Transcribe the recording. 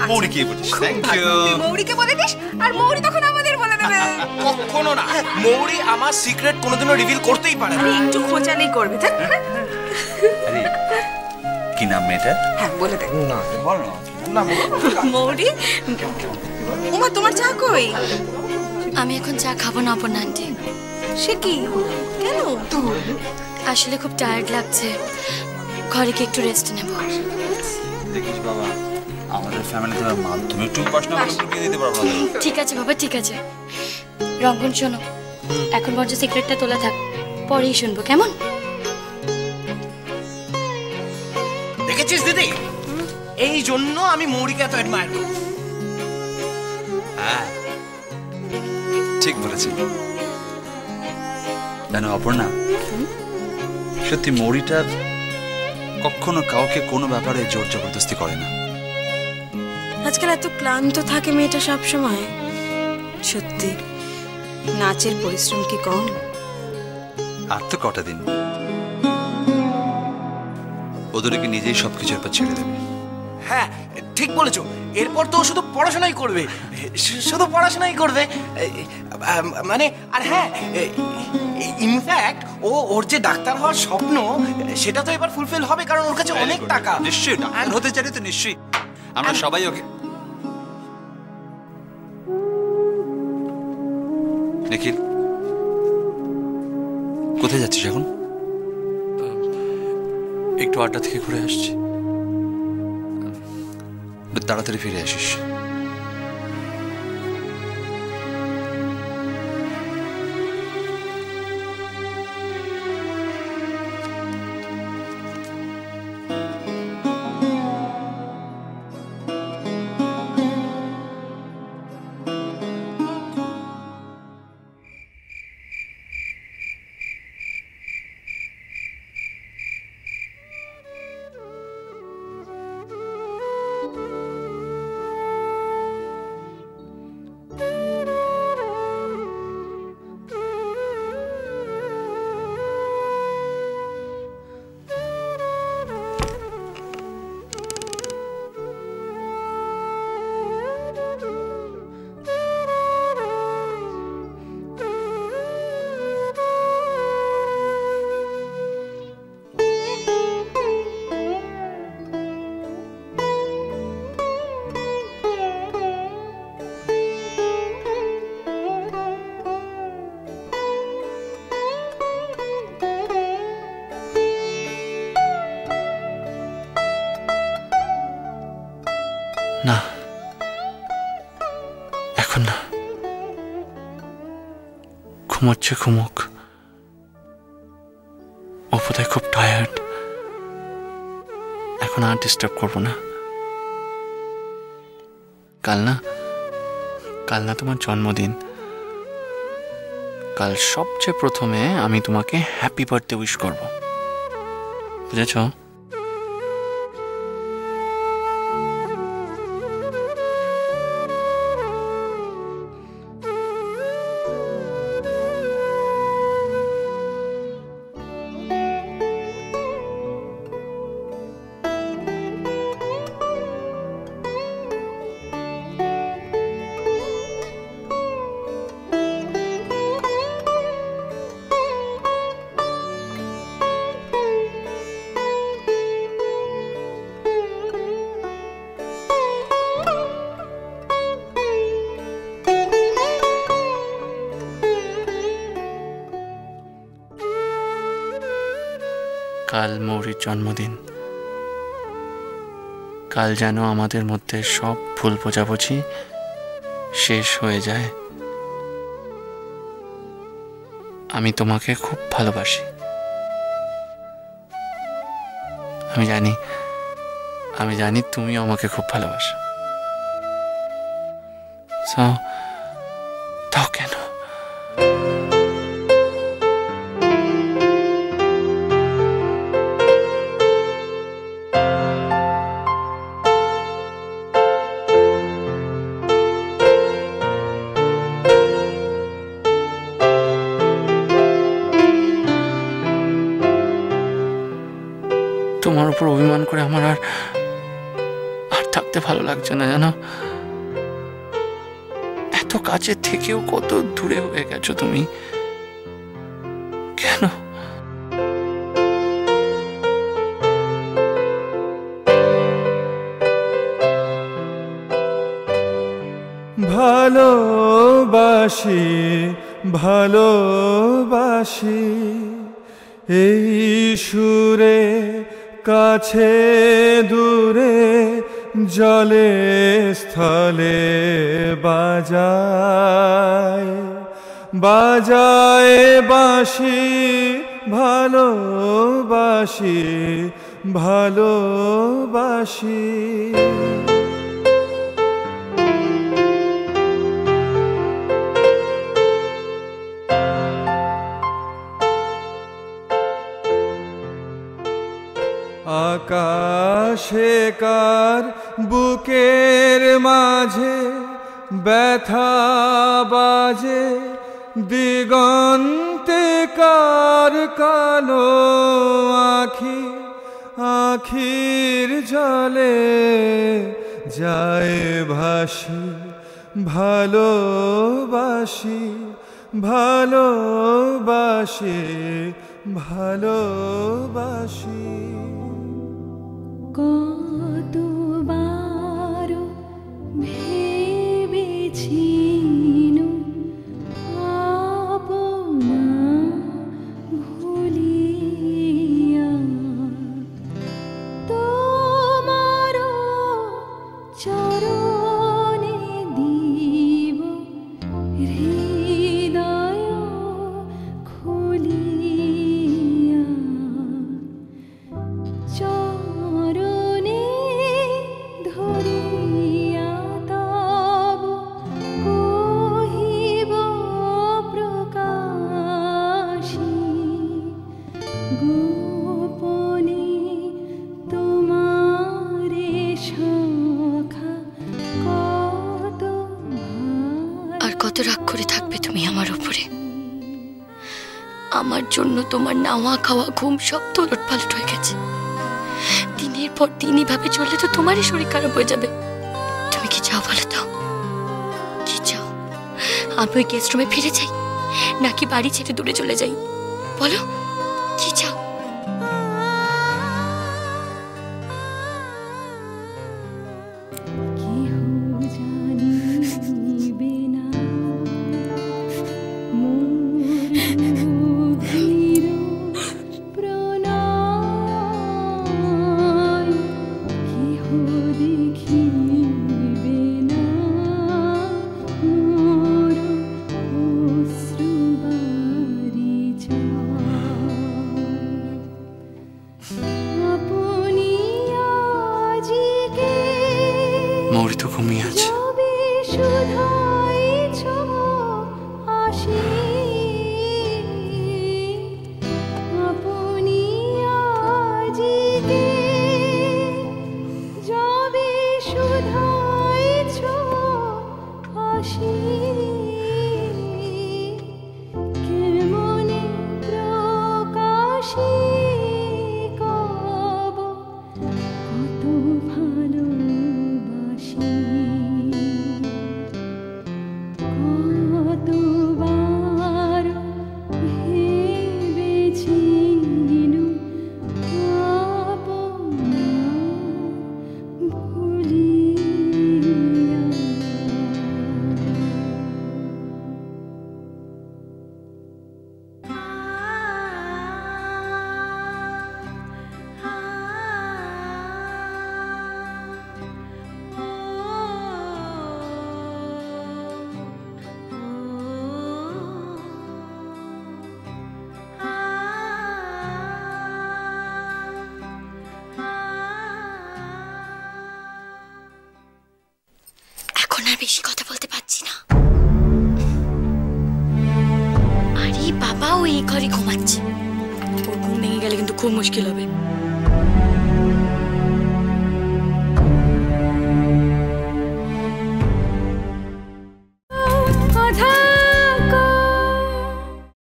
মৌরিকে বলিস। Thank you. মৌরিকে বলে this আর মৌরি তখন আমাদের বলে দেবে। কখনো না, মৌরি আমার সিক্রেট কোনোদিনও রিভিল করতেই পারে না। একটু খোঁচালেই করবে। আরে কি নাম মেয়েটা? হ্যাঁ বলে দে। না বল না। মৌরি, ওমা তোমার চা কই? আমি এখন চা খাবো না অপর্ণা আন্টি। সে কি, কেন? আসলে খুব টায়ার্ড লাগছে, ঘরে গিয়ে একটু রেস্ট নেব। দেখিস বাবা, আমাদের ফ্যামিলিতে তুমি একটু পড়াশোনা করে দিতে পারবো না। ঠিক আছে বাবা, ঠিক আছে। রঙ্গন শোনো, এখন বরঞ্চ সিক্রেটটা তোলা থাক, পরেই শুনবো, কেমন? দেখেছিস দিদি, এই জন্য আমি মৌরিকে এত অ্যাডমায়ার করি। হ্যাঁ ঠিক বলেছি। জানো অপর্ণা, সত্যি মৌরিটা কখনো কাউকে কোনো ব্যাপারে জোর জবরদস্তি করে না। আজকাল এত ক্লান্ত থাকে মেয়েটা সব সময়। সত্যি নাচের পরিশ্রম কি কম? আর তো কটা দিন, ওদেরকে নিজেই সবকিছুর পর ছেড়ে দেবে। হ্যাঁ ঠিক বলেছো, এরপর তো শুধু পড়াশোনাই করবে, শুধু পড়াশোনাই করবে। মানে আর হ্যাঁ, ইনফ্যাক্ট ওর যে ডাক্তার হওয়ার স্বপ্ন সেটা তো এবার ফুলফিল হবে, কারণ ওর কাছে অনেক টাকা। নিশ্চয়ই ডাক্তার হতে চাই তো, নিশ্চয়ই আমরা সবাই ওকে। নিখিল, কোথায় যাচ্ছিস এখন? একটু আড্ডা থেকে ঘুরে আসছি, তাড়াতাড়ি ফিরে আসিস। না, এখন না, ঘুমোচ্ছে, ঘুমোক। ও বোধহয় খুব টায়ার্ড, এখন আর ডিস্টার্ব করবো না। কাল না তোমার জন্মদিন। কাল সবচেয়ে প্রথমে আমি তোমাকে হ্যাপি বার্থডে উইশ করব, বুঝেছ? কাল মৌরির জন্মদিন। কাল যেন আমাদের মধ্যে সব ভুল বোঝাবুঝি শেষ হয়ে যায়। আমি তোমাকে খুব ভালোবাসি। আমি জানি তুমি আমাকে খুব ভালোবাসো। তাও কেন? তোমার উপর অভিমান করে আমার আর থাকতে যেতে ভালো লাগছে না জানো। এত কাছে থেকেও কত দূরে হয়ে গেছো তুমি, কেন? ভালোবাসি ভালোবাসি এই সুরে, কাছে দূরে জলে স্থলে বাজায় বাজায় বাঁশি, ভালোবাসি ভালোবাসি। আকাশে কার বুকের মাঝে ব্যথা বাজে, দিগন্তে কার কালো আখি, আখির জলে যায় ভাসি, ভালোবাসি ভালোবাসি ভালোবাসি। কতবার ভেবেছি আপনা ভুলিয়া, তোমার চরণে দিব হৃদয় খুলিয়া, চরণে ধরিয়া তব কহিব প্রকাশী, গোপনে তোমারে সখা কত। আর কত রাগ করে থাকবে তুমি আমার উপরে? আমার জন্য তোমার নাওয়া খাওয়া ঘুম সব তো উলটপালট হয়ে গেছে। দিনের পর দিন এভাবে চললে তো তোমারই শরীর খারাপ হয়ে যাবে। তুমি কি চাও বলো তো? কি চাও? আমি ওই গেস্ট রুমে ফিরে যাই, নাকি বাড়ি ছেড়ে দূরে চলে যাই? বলো কি চাও? মৌরি তো ঘুমিয়ে আছে। বেশি কথা বলতে পারছি না। আরে বাবা, ও এই ঘরে ঘুমাচ্ছে। ওর ঘুম ভেঙে গেলে কিন্তু খুব মুশকিল হবে।